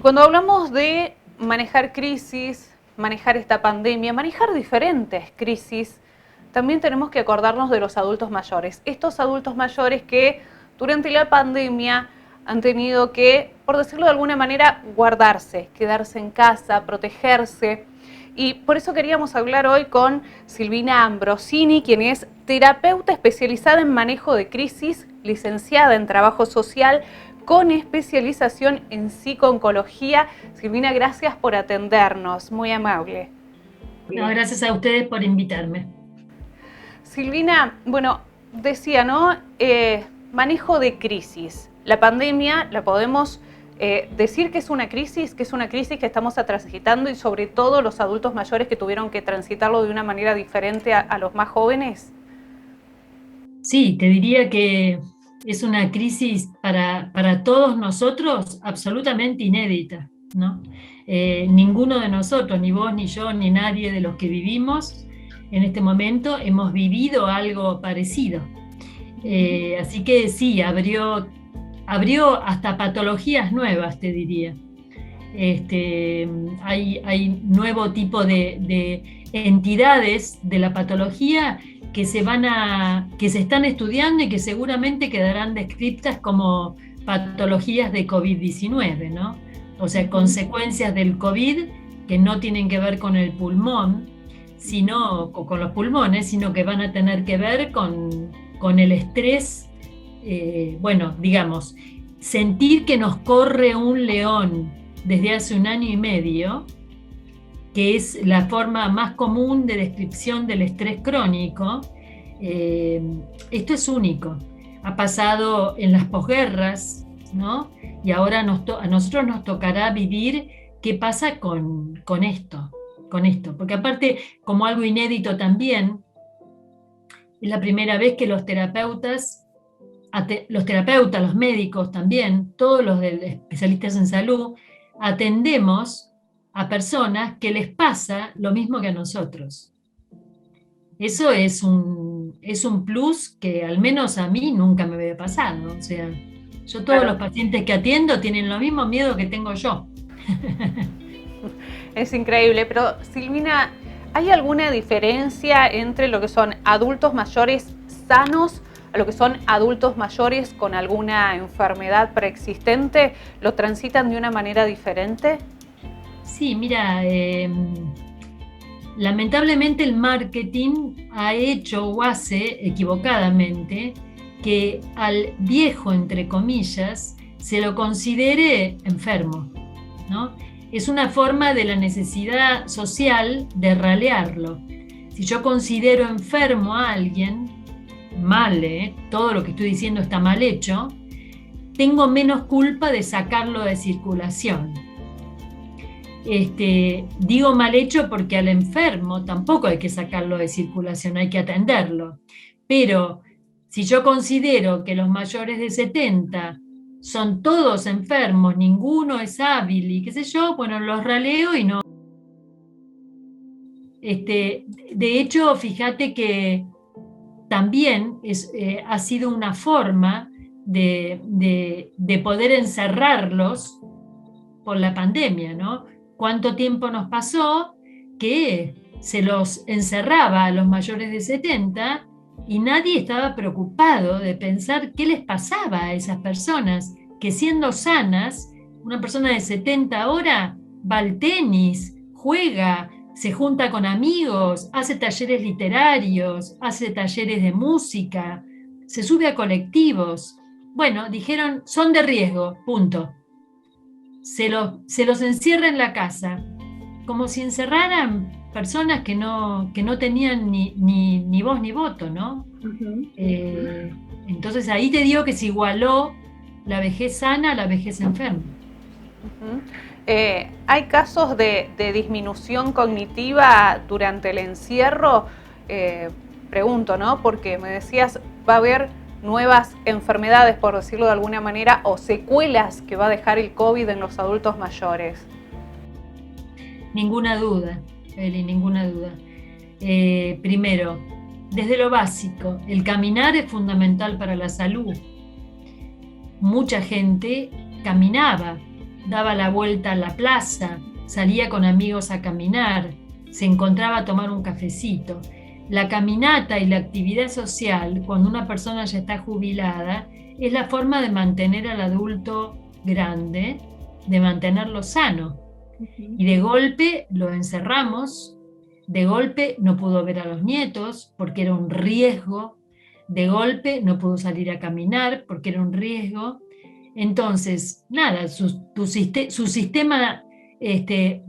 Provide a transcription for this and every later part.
cuando hablamos de manejar crisis, manejar esta pandemia, manejar diferentes crisis, también tenemos que acordarnos de los adultos mayores. Estos adultos mayores que durante la pandemia han tenido que, por decirlo de alguna manera, guardarse, quedarse en casa, protegerse. Y por eso queríamos hablar hoy con Silvina Ambrosini, quien es terapeuta especializada en manejo de crisis, licenciada en trabajo social, con especialización en psico-oncología. Silvina, gracias por atendernos, muy amable. No, gracias a ustedes por invitarme. Silvina, bueno, decía, ¿no? Manejo de crisis. La pandemia la podemos decir que es una crisis que estamos transitando, y sobre todo los adultos mayores que tuvieron que transitarlo de una manera diferente a los más jóvenes. Sí, te diría que es una crisis para todos nosotros absolutamente inédita, ¿no? Ninguno de nosotros, ni vos, ni yo, ni nadie de los que vivimos en este momento hemos vivido algo parecido. Así que sí, abrió hasta patologías nuevas, te diría. Hay nuevo tipo de entidades de la patología que se están estudiando y que seguramente quedarán descritas como patologías de COVID-19, ¿no? O sea, consecuencias del COVID que no tienen que ver con el pulmón, o con los pulmones, sino que van a tener que ver con el estrés. Digamos, sentir que nos corre un león desde hace 1 año y medio, que es la forma más común de descripción del estrés crónico. Esto es único. Ha pasado en las posguerras, ¿no? Y ahora a nosotros nos tocará vivir qué pasa con esto. Porque aparte, como algo inédito también, es la primera vez que los terapeutas, los médicos también, todos los especialistas en salud, atendemos a personas que les pasa lo mismo que a nosotros. Eso es un plus que al menos a mí nunca me había pasado. O sea, todos los pacientes que atiendo tienen lo mismo miedo que tengo yo. Es increíble, pero Silvina, ¿hay alguna diferencia entre lo que son adultos mayores sanos a lo que son adultos mayores con alguna enfermedad preexistente? ¿Lo transitan de una manera diferente? Sí, mira, lamentablemente el marketing ha hecho o hace equivocadamente que al viejo, entre comillas, se lo considere enfermo, ¿no? Es una forma de la necesidad social de ralearlo. Si yo considero enfermo a alguien, mal, todo lo que estoy diciendo está mal hecho, tengo menos culpa de sacarlo de circulación. Digo mal hecho porque al enfermo tampoco hay que sacarlo de circulación, hay que atenderlo. Pero si yo considero que los mayores de 70 son todos enfermos, ninguno es hábil y qué sé yo, bueno, los raleo y no. De hecho, fíjate que también ha sido una forma de poder encerrarlos por la pandemia, ¿no? ¿Cuánto tiempo nos pasó que se los encerraba a los mayores de 70 y nadie estaba preocupado de pensar qué les pasaba a esas personas que, siendo sanas, una persona de 70 ahora va al tenis, juega, se junta con amigos, hace talleres literarios, hace talleres de música, se sube a colectivos? Bueno, dijeron, son de riesgo, punto. Se los encierra en la casa, como si encerraran personas que no tenían ni voz ni voto, ¿no? Uh-huh. Entonces ahí te digo que se igualó la vejez sana a la vejez enferma. Uh-huh. ¿Hay casos de disminución cognitiva durante el encierro? Pregunto, ¿no? Porque me decías, va a haber nuevas enfermedades, por decirlo de alguna manera, o secuelas que va a dejar el COVID en los adultos mayores. Ninguna duda, Eli, ninguna duda. Primero, desde lo básico, el caminar es fundamental para la salud. Mucha gente caminaba daba la vuelta a la plaza, salía con amigos a caminar, se encontraba a tomar un cafecito. La caminata y la actividad social, cuando una persona ya está jubilada, es la forma de mantener al adulto grande, de mantenerlo sano. Y de golpe lo encerramos, de golpe no pudo ver a los nietos porque era un riesgo, de golpe no pudo salir a caminar porque era un riesgo. Entonces, nada, su sistema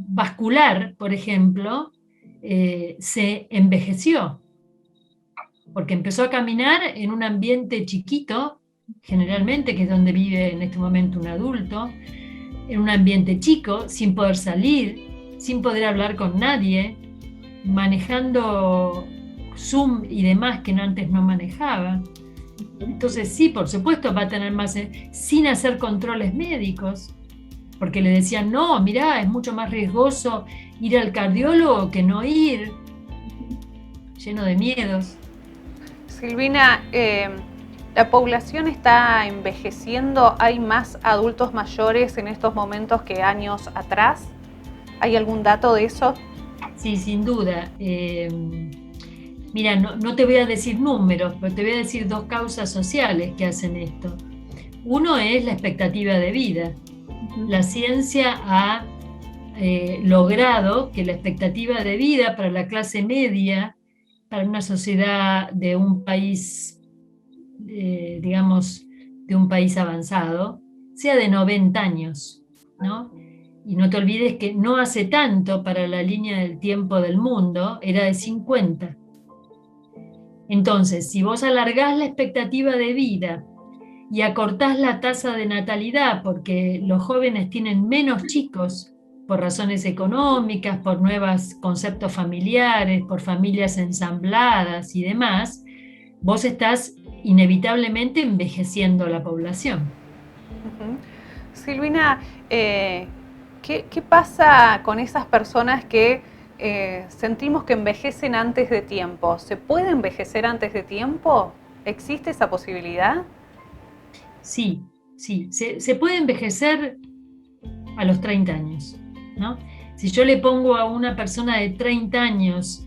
vascular, por ejemplo, se envejeció, porque empezó a caminar en un ambiente chiquito, generalmente, que es donde vive en este momento un adulto, en un ambiente chico, sin poder salir, sin poder hablar con nadie, manejando Zoom y demás que antes no manejaba. Entonces sí, por supuesto va a tener más, sin hacer controles médicos, porque le decían, no, mirá, es mucho más riesgoso ir al cardiólogo que no ir, lleno de miedos. Silvina, la población está envejeciendo, ¿hay más adultos mayores en estos momentos que años atrás? ¿Hay algún dato de eso? Sí, sin duda. Mira, no te voy a decir números, pero te voy a decir dos causas sociales que hacen esto. Uno es la expectativa de vida. La ciencia ha logrado que la expectativa de vida para la clase media, para una sociedad de un país, digamos, de un país avanzado, sea de 90 años, ¿no? Y no te olvides que no hace tanto para la línea del tiempo del mundo, era de 50. Entonces, si vos alargás la expectativa de vida y acortás la tasa de natalidad, porque los jóvenes tienen menos chicos por razones económicas, por nuevos conceptos familiares, por familias ensambladas y demás, vos estás inevitablemente envejeciendo la población. Silvina, ¿qué pasa con esas personas que sentimos que envejecen antes de tiempo? ¿Se puede envejecer antes de tiempo? ¿Existe esa posibilidad? Sí, se puede envejecer a los 30 años, ¿no? Si yo le pongo a una persona de 30 años,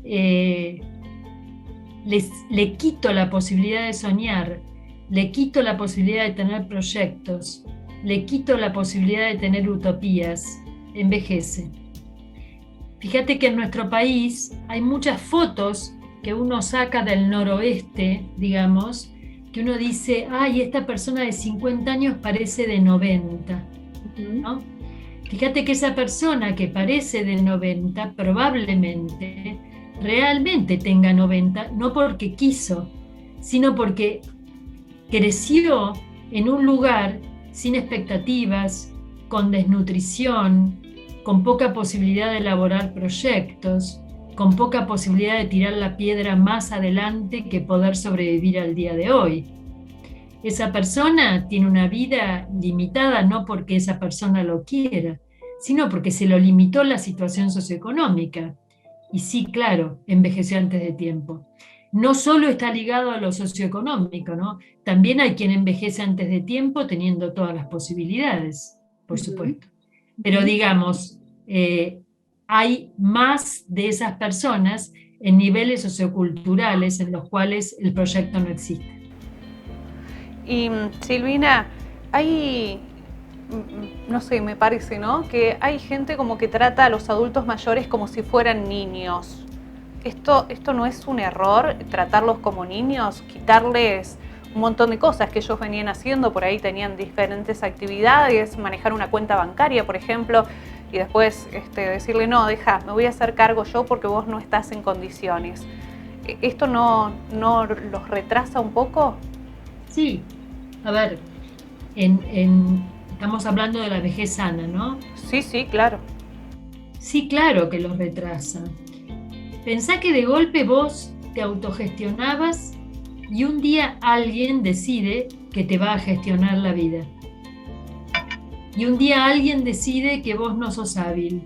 le quito la posibilidad de soñar, le quito la posibilidad de tener proyectos, le quito la posibilidad de tener utopías, envejece. Fíjate que en nuestro país hay muchas fotos que uno saca del noroeste, digamos, que uno dice, ay, esta persona de 50 años parece de 90, ¿no? Fíjate que esa persona que parece de 90 probablemente realmente tenga 90, no porque quiso, sino porque creció en un lugar sin expectativas, con desnutrición, con poca posibilidad de elaborar proyectos, con poca posibilidad de tirar la piedra más adelante que poder sobrevivir al día de hoy. Esa persona tiene una vida limitada no porque esa persona lo quiera, sino porque se lo limitó la situación socioeconómica. Y sí, claro, envejeció antes de tiempo. No solo está ligado a lo socioeconómico, ¿no? También hay quien envejece antes de tiempo teniendo todas las posibilidades, por supuesto. Pero digamos, hay más de esas personas en niveles socioculturales en los cuales el proyecto no existe. Y Silvina, hay, no sé, me parece, ¿no? Que hay gente como que trata a los adultos mayores como si fueran niños. ¿Esto no es un error, tratarlos como niños, quitarles un montón de cosas que ellos venían haciendo? Por ahí tenían diferentes actividades, manejar una cuenta bancaria, por ejemplo, y después decirle, no, deja, me voy a hacer cargo yo porque vos no estás en condiciones. ¿Esto no los retrasa un poco? Sí, a ver, estamos hablando de la vejez sana, ¿no? Sí, claro. Sí, claro que los retrasa. Pensá que de golpe vos te autogestionabas y un día alguien decide que te va a gestionar la vida. Y un día alguien decide que vos no sos hábil,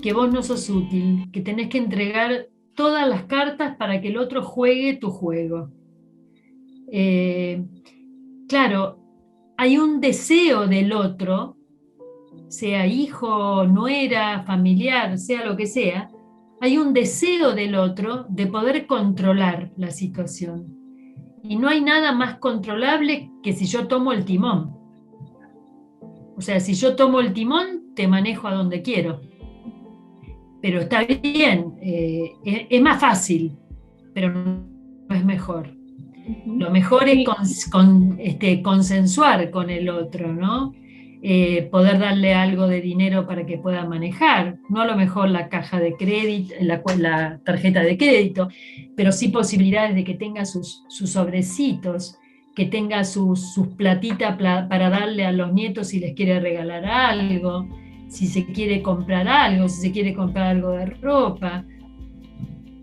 que vos no sos útil, que tenés que entregar todas las cartas para que el otro juegue tu juego. Claro, hay un deseo del otro sea hijo, nuera, familiar, sea lo que sea, hay un deseo del otro de poder controlar la situación. Y no hay nada más controlable que si yo tomo el timón. O sea, si yo tomo el timón, te manejo a donde quiero. Pero está bien, es más fácil, pero no es mejor. Lo mejor es consensuar con el otro, ¿no? Poder darle algo de dinero para que pueda manejar, no a lo mejor la caja de crédito, la tarjeta de crédito, pero sí posibilidades de que tenga sus sobrecitos, que tenga sus platitas para darle a los nietos si les quiere regalar algo, si se quiere comprar algo, si se quiere comprar algo de ropa,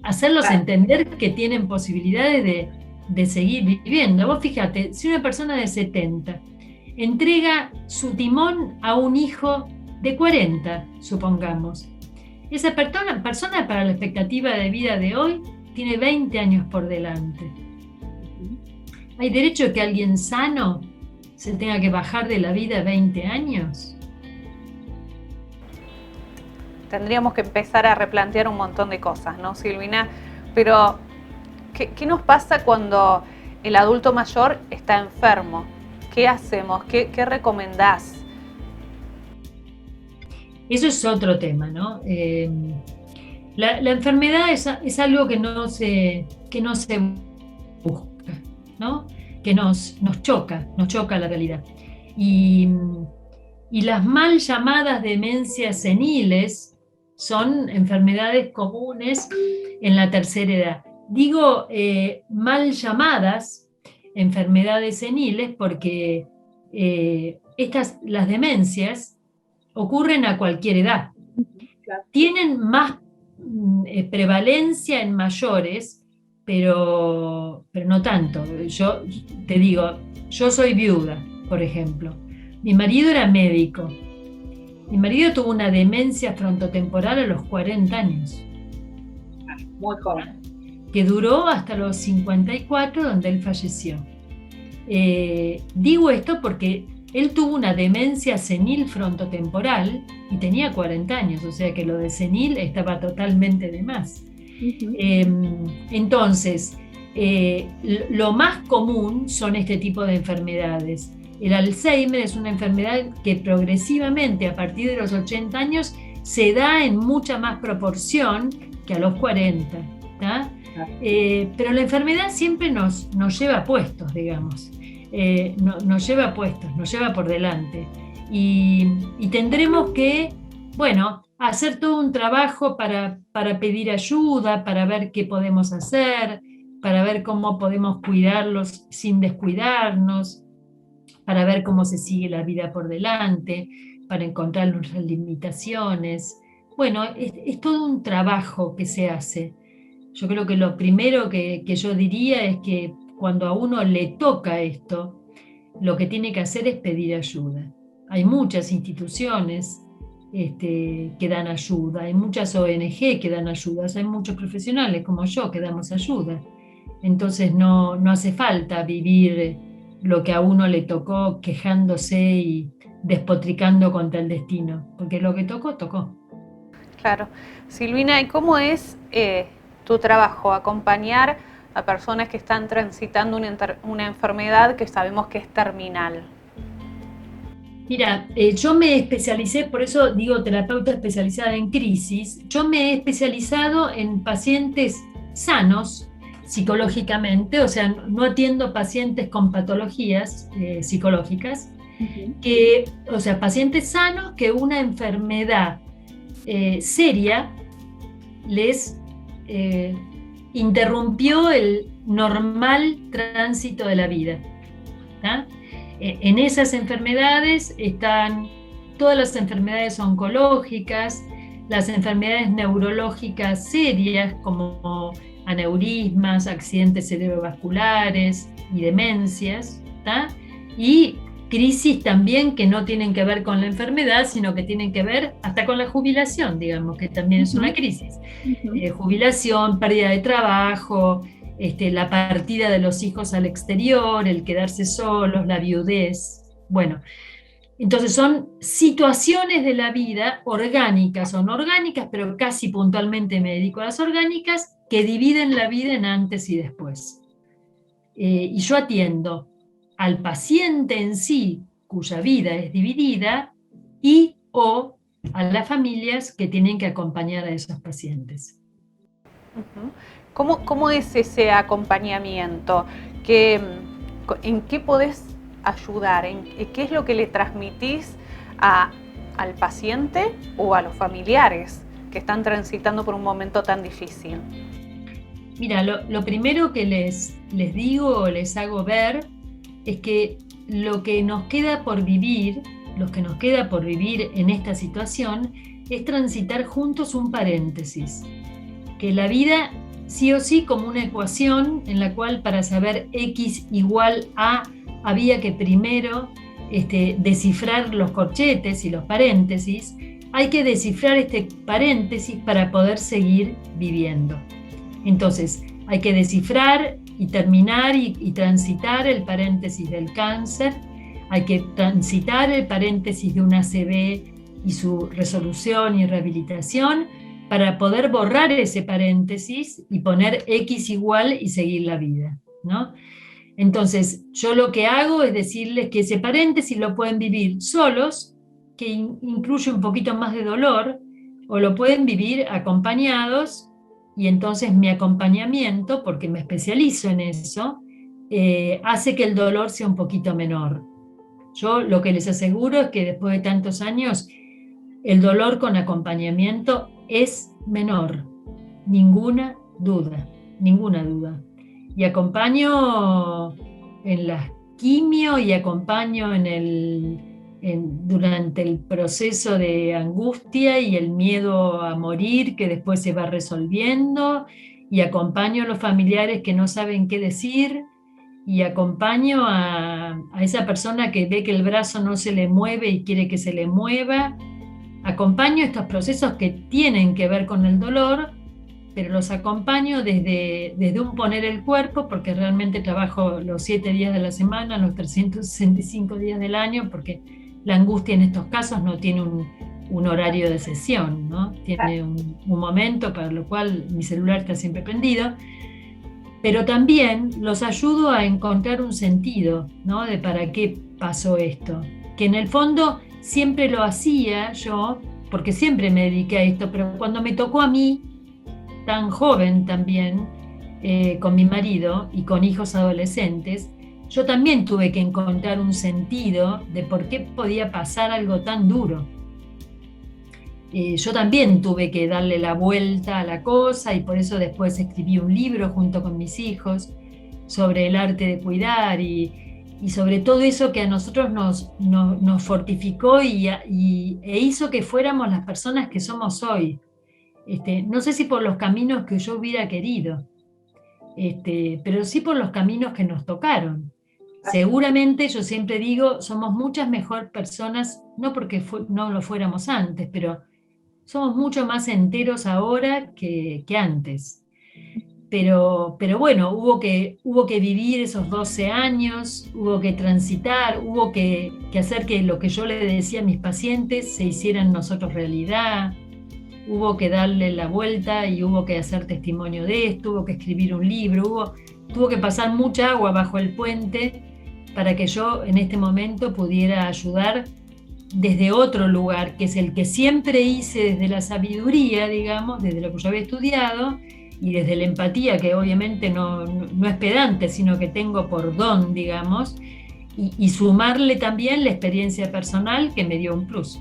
hacerlos entender que tienen posibilidades de seguir viviendo. Vos fíjate, si una persona de 70 entrega su timón a un hijo de 40, supongamos, esa persona para la expectativa de vida de hoy tiene 20 años por delante. ¿Hay derecho a que alguien sano se tenga que bajar de la vida 20 años? Tendríamos que empezar a replantear un montón de cosas, ¿no, Silvina? Pero, ¿qué nos pasa cuando el adulto mayor está enfermo? ¿Qué hacemos? ¿Qué recomendás? Eso es otro tema, ¿no? La enfermedad es algo que no se busca, ¿no? Que nos choca la realidad. Y las mal llamadas demencias seniles son enfermedades comunes en la tercera edad. Digo mal llamadas enfermedades seniles porque las demencias ocurren a cualquier edad. Tienen más prevalencia en mayores, pero no tanto. Yo te digo, yo soy viuda, por ejemplo. Mi marido era médico. Mi marido tuvo una demencia frontotemporal a los 40 años. Muy joven. Que duró hasta los 54, donde él falleció. Digo esto porque él tuvo una demencia senil frontotemporal y tenía 40 años, o sea que lo de senil estaba totalmente de más. Entonces, lo más común son este tipo de enfermedades. El Alzheimer es una enfermedad que progresivamente a partir de los 80 años se da en mucha más proporción que a los 40, ¿tá? Pero la enfermedad siempre nos lleva puestos, digamos. Nos lleva puestos, nos lleva por delante. Y tendremos que, bueno, hacer todo un trabajo para pedir ayuda, para ver qué podemos hacer, para ver cómo podemos cuidarlos sin descuidarnos, para ver cómo se sigue la vida por delante, para encontrar nuestras limitaciones. Bueno, es todo un trabajo que se hace. Yo creo que lo primero que yo diría es que cuando a uno le toca esto, lo que tiene que hacer es pedir ayuda. Hay muchas instituciones que dan ayuda, hay muchas ONG que dan ayuda, hay muchos profesionales como yo que damos ayuda. Entonces no hace falta vivir lo que a uno le tocó quejándose y despotricando contra el destino, porque lo que tocó, tocó. Claro. Silvina, ¿y cómo es tu trabajo? Acompañar a personas que están transitando una enfermedad que sabemos que es terminal. Mira, yo me especialicé, por eso digo terapeuta especializada en crisis, yo me he especializado en pacientes sanos psicológicamente, o sea, no atiendo pacientes con patologías psicológicas, o sea, pacientes sanos que una enfermedad seria les interrumpió el normal tránsito de la vida. ¿tá? En esas enfermedades están todas las enfermedades oncológicas, las enfermedades neurológicas serias como aneurismas, accidentes cerebrovasculares y demencias, ¿tá? Y crisis también que no tienen que ver con la enfermedad, sino que tienen que ver hasta con la jubilación, digamos, que también es una crisis. Jubilación, pérdida de trabajo, la partida de los hijos al exterior, el quedarse solos, la viudez. Bueno, Entonces son situaciones de la vida orgánicas o no orgánicas, pero casi puntualmente me dedico a las orgánicas, que dividen la vida en antes y después. Y yo atiendo al paciente en sí, cuya vida es dividida, y o a las familias que tienen que acompañar a esos pacientes. Ujú. ¿Cómo es ese acompañamiento? ¿En qué podés ayudar? ¿Qué es lo que le transmitís al paciente o a los familiares que están transitando por un momento tan difícil? Mira, lo primero que les digo o les hago ver es que lo que nos queda por vivir, lo que nos queda por vivir en esta situación, es transitar juntos un paréntesis. Que la vida, sí o sí, como una ecuación en la cual para saber x igual a, había que primero descifrar los corchetes y los paréntesis, hay que descifrar este paréntesis para poder seguir viviendo. Entonces, hay que descifrar y terminar y transitar el paréntesis del cáncer, hay que transitar el paréntesis de un ACV y su resolución y rehabilitación para poder borrar ese paréntesis y poner X igual y seguir la vida, ¿no? Entonces, yo lo que hago es decirles que ese paréntesis lo pueden vivir solos, que incluye un poquito más de dolor, o lo pueden vivir acompañados, y entonces mi acompañamiento, porque me especializo en eso, hace que el dolor sea un poquito menor. Yo lo que les aseguro es que después de tantos años, el dolor con acompañamiento es menor, ninguna duda, ninguna duda. Y acompaño en la quimio y acompaño durante el proceso de angustia y el miedo a morir que después se va resolviendo, y acompaño a los familiares que no saben qué decir, y acompaño a esa persona que ve que el brazo no se le mueve y quiere que se le mueva. Acompaño estos procesos que tienen que ver con el dolor, pero los acompaño desde un poner el cuerpo, porque realmente trabajo los 7 días de la semana, los 365 días del año, porque la angustia en estos casos no tiene un horario de sesión, ¿no? Tiene un momento para lo cual mi celular está siempre prendido, pero también los ayudo a encontrar un sentido, ¿no? De para qué pasó esto, que en el fondo siempre lo hacía yo, porque siempre me dediqué a esto, pero cuando me tocó a mí, tan joven también, con mi marido y con hijos adolescentes, yo también tuve que encontrar un sentido de por qué podía pasar algo tan duro. Yo también tuve que darle la vuelta a la cosa, y por eso después escribí un libro junto con mis hijos sobre el arte de cuidar y sobre todo eso que a nosotros nos fortificó e hizo que fuéramos las personas que somos hoy. No sé si por los caminos que yo hubiera querido, pero sí por los caminos que nos tocaron. Seguramente, yo siempre digo, somos muchas mejor personas, no porque no lo fuéramos antes, pero somos mucho más enteros ahora que antes. Pero bueno, hubo que vivir esos 12 años, hubo que transitar, hubo que hacer que lo que yo le decía a mis pacientes se hiciera en nosotros realidad, hubo que darle la vuelta y hubo que hacer testimonio de esto, hubo que escribir un libro, tuvo que pasar mucha agua bajo el puente para que yo en este momento pudiera ayudar desde otro lugar, que es el que siempre hice desde la sabiduría, digamos, desde lo que yo había estudiado, y desde la empatía, que obviamente no es pedante, sino que tengo por don, digamos, y sumarle también la experiencia personal que me dio un plus.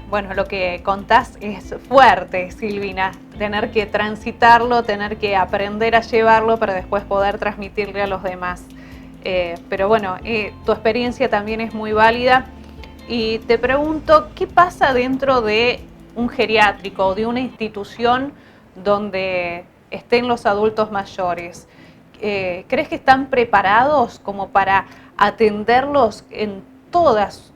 Bueno, lo que contás es fuerte, Silvina, tener que transitarlo, tener que aprender a llevarlo para después poder transmitirle a los demás. Pero bueno, tu experiencia también es muy válida, y te pregunto, ¿qué pasa dentro de un geriátrico o de una institución donde estén los adultos mayores? ¿Crees que están preparados como para atenderlos en todas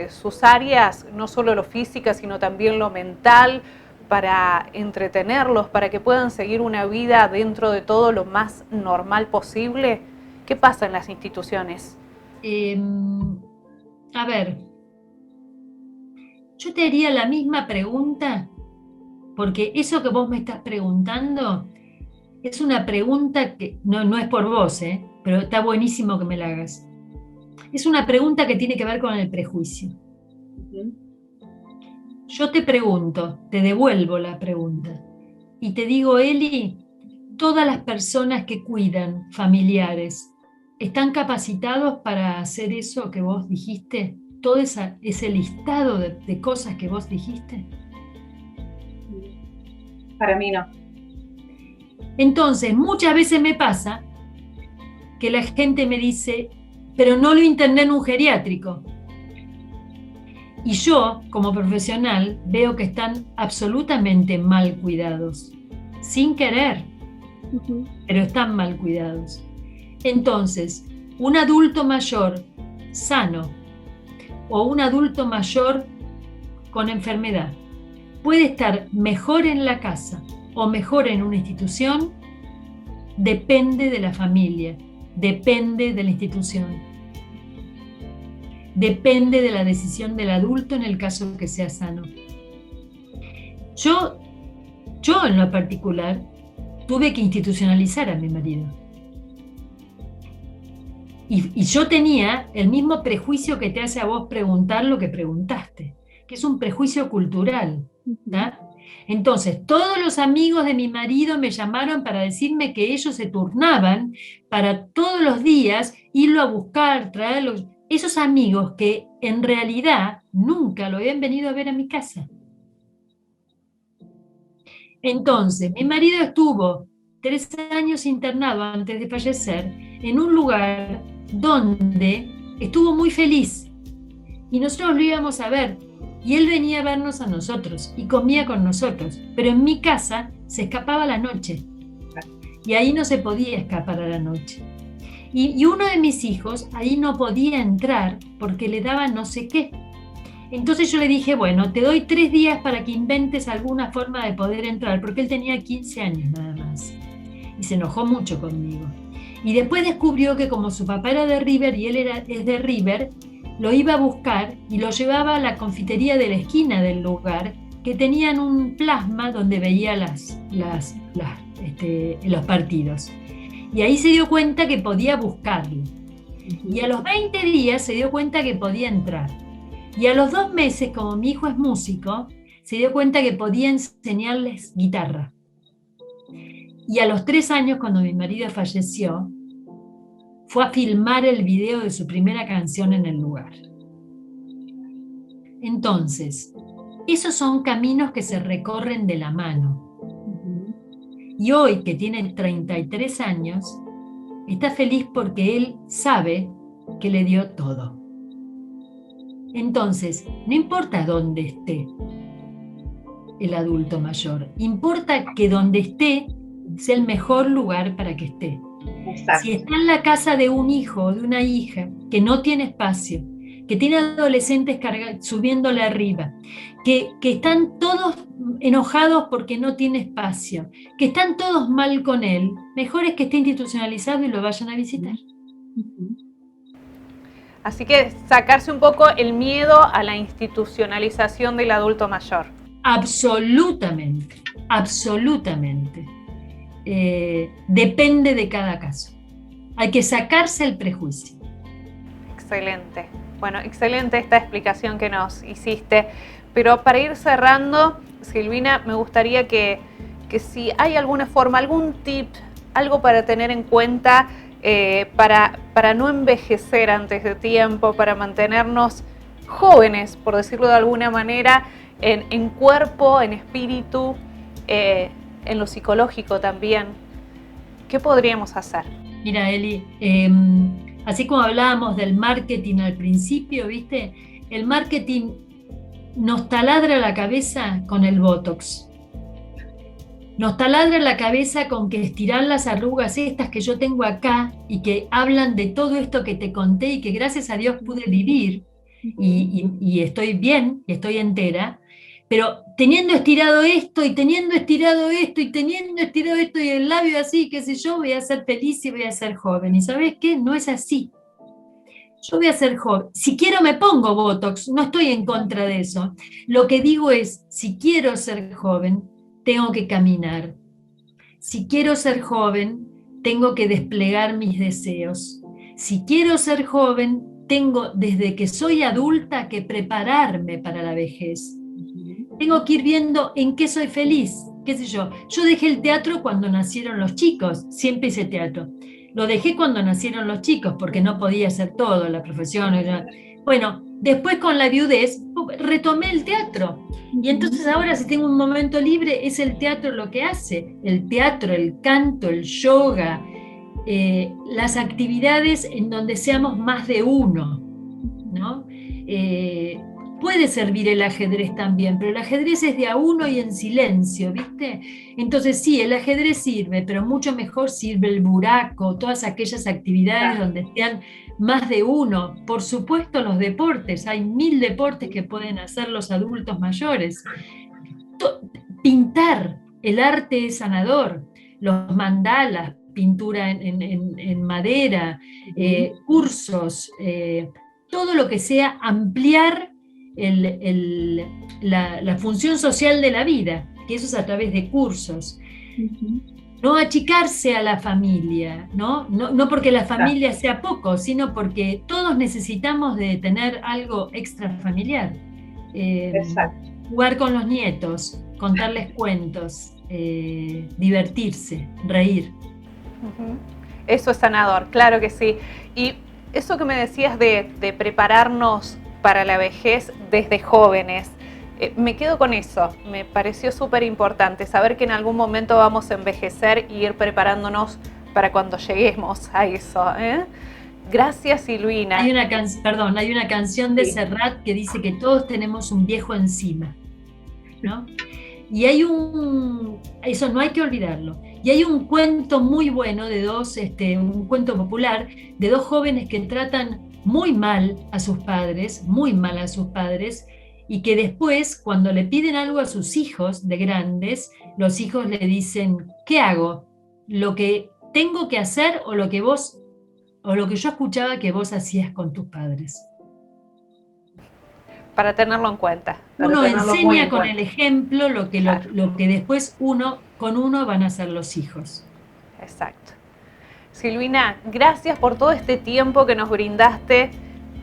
sus áreas, no solo lo física, sino también lo mental, para entretenerlos, para que puedan seguir una vida dentro de todo lo más normal posible? ¿Qué pasa en las instituciones? A ver, yo te haría la misma pregunta, porque eso que vos me estás preguntando es una pregunta que no es por vos, pero está buenísimo que me la hagas. Es una pregunta que tiene que ver con el prejuicio. Yo te pregunto, te devuelvo la pregunta y te digo, Eli, todas las personas que cuidan familiares, ¿están capacitados para hacer eso que vos dijiste? ¿Todo ese listado de cosas que vos dijiste? Para mí no. Entonces, muchas veces me pasa que la gente me dice, pero no lo interné en un geriátrico. Y yo, como profesional, veo que están absolutamente mal cuidados, sin querer, pero están mal cuidados. Entonces, un adulto mayor sano o un adulto mayor con enfermedad puede estar mejor en la casa o mejor en una institución, depende de la familia, depende de la institución. Depende de la decisión del adulto en el caso que sea sano. Yo en lo particular tuve que institucionalizar a mi marido. Y yo tenía el mismo prejuicio que te hace a vos preguntar lo que preguntaste, que es un prejuicio cultural. ¿tá? Entonces, todos los amigos de mi marido me llamaron para decirme que ellos se turnaban para todos los días irlo a buscar, traerlo. Esos amigos que en realidad nunca lo habían venido a ver a mi casa. Entonces, mi marido estuvo 3 años internado antes de fallecer en un lugar donde estuvo muy feliz y nosotros lo íbamos a ver y él venía a vernos a nosotros y comía con nosotros, pero en mi casa se escapaba a la noche y ahí no se podía escapar a la noche. Y uno de mis hijos ahí no podía entrar porque le daba no sé qué. Entonces yo le dije, bueno, te doy 3 días para que inventes alguna forma de poder entrar, porque él tenía 15 años nada más. Y se enojó mucho conmigo. Y después descubrió que como su papá era de River y él es de River, lo iba a buscar y lo llevaba a la confitería de la esquina del lugar, que tenían un plasma donde veía los partidos. Y ahí se dio cuenta que podía buscarlo. Y a los 20 días se dio cuenta que podía entrar. Y a los 2 meses, como mi hijo es músico, se dio cuenta que podía enseñarles guitarra. Y a los 3 años, cuando mi marido falleció, fue a filmar el video de su primera canción en el lugar. Entonces, esos son caminos que se recorren de la mano. Y hoy, que tiene 33 años, está feliz porque él sabe que le dio todo. Entonces, no importa dónde esté el adulto mayor, importa que donde esté sea el mejor lugar para que esté. Exacto. Si está en la casa de un hijo o de una hija que no tiene espacio, que tiene adolescentes subiéndole arriba, que están todos enojados porque no tiene espacio, que están todos mal con él, mejor es que esté institucionalizado y lo vayan a visitar. Así que sacarse un poco el miedo a la institucionalización del adulto mayor. Absolutamente, absolutamente. Depende de cada caso. Hay que sacarse el prejuicio. Excelente. Bueno, excelente esta explicación que nos hiciste. Pero para ir cerrando, Silvina, me gustaría que si hay alguna forma, algún tip, algo para tener en cuenta para no envejecer antes de tiempo, para mantenernos jóvenes, por decirlo de alguna manera, en cuerpo, en espíritu, en lo psicológico también. ¿Qué podríamos hacer? Mira, Eli, así como hablábamos del marketing al principio, ¿viste? El marketing nos taladra la cabeza con el Botox. Nos taladra la cabeza con que estirar las arrugas estas que yo tengo acá y que hablan de todo esto que te conté y que gracias a Dios pude vivir y estoy bien, y estoy entera, pero teniendo estirado esto y teniendo estirado esto y teniendo estirado esto y el labio así, qué sé yo, voy a ser feliz y voy a ser joven. ¿Y sabes qué? No es así. yo voy a ser joven. Si quiero me pongo Botox, no estoy en contra de eso. Lo que digo es, si quiero ser joven, tengo que caminar. Si quiero ser joven, tengo que desplegar mis deseos. Si quiero ser joven, tengo desde que soy adulta que prepararme para la vejez. Tengo que ir viendo en qué soy feliz, qué sé yo. Yo dejé el teatro cuando nacieron los chicos, siempre hice teatro. Lo dejé cuando nacieron los chicos porque no podía hacer todo, la profesión. Bueno, después con la viudez retomé el teatro. Y entonces ahora si tengo un momento libre es el teatro lo que hace. El teatro, el canto, el yoga, las actividades en donde seamos más de uno, ¿no? Puede servir el ajedrez también, pero el ajedrez es de a uno y en silencio, ¿viste? Entonces sí, el ajedrez sirve, pero mucho mejor sirve el buraco, todas aquellas actividades donde sean más de uno. Por supuesto los deportes, hay 1000 deportes que pueden hacer los adultos mayores. Pintar, el arte es sanador, los mandalas, pintura en madera, cursos, todo lo que sea ampliar la función social de la vida, que eso es a través de cursos. No achicarse a la familia, no porque la familia sea poco, sino porque todos necesitamos de tener algo extrafamiliar. Jugar con los nietos, contarles cuentos, divertirse, reír. Eso es sanador, claro que sí. Y eso que me decías de prepararnos para la vejez desde jóvenes, me quedo con eso, me pareció súper importante saber que en algún momento vamos a envejecer y ir preparándonos para cuando lleguemos a eso. Gracias, Silvina. Hay una canción de Serrat que dice que todos tenemos un viejo encima, ¿no? Y eso no hay que olvidarlo. Y hay un cuento muy bueno un cuento popular de dos jóvenes que tratan muy mal a sus padres, y que después, cuando le piden algo a sus hijos de grandes, los hijos le dicen, ¿qué hago? ¿Lo que tengo que hacer o lo que yo escuchaba que vos hacías con tus padres? Para tenerlo en cuenta. Uno enseña con el ejemplo lo que después con uno van a hacer los hijos. Exacto. Silvina, gracias por todo este tiempo que nos brindaste.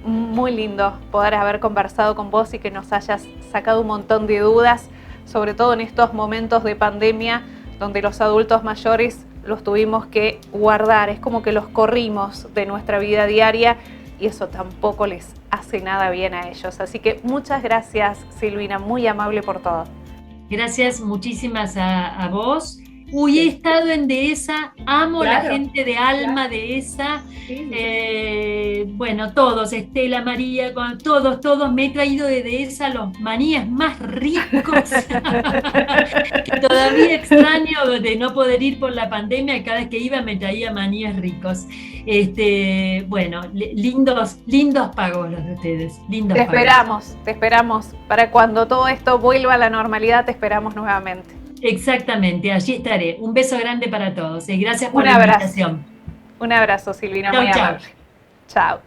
Muy lindo poder haber conversado con vos y que nos hayas sacado un montón de dudas, sobre todo en estos momentos de pandemia donde los adultos mayores los tuvimos que guardar. Es como que los corrimos de nuestra vida diaria y eso tampoco les hace nada bien a ellos. Así que muchas gracias, Silvina, muy amable por todo. Gracias muchísimas a vos. Uy, he estado en Dehesa, amo la gente de Alma Dehesa, bueno, todos, Estela, María, todos, me he traído de Dehesa los maníes más ricos, que todavía extraño de no poder ir por la pandemia, cada vez que iba me traía maníes ricos. Bueno, lindos pagos los de ustedes, lindos pagos. Te esperamos, para cuando todo esto vuelva a la normalidad, te esperamos nuevamente. Exactamente, allí estaré. Un beso grande para todos y gracias por la invitación. Un abrazo, Silvina, muy amable. Chao.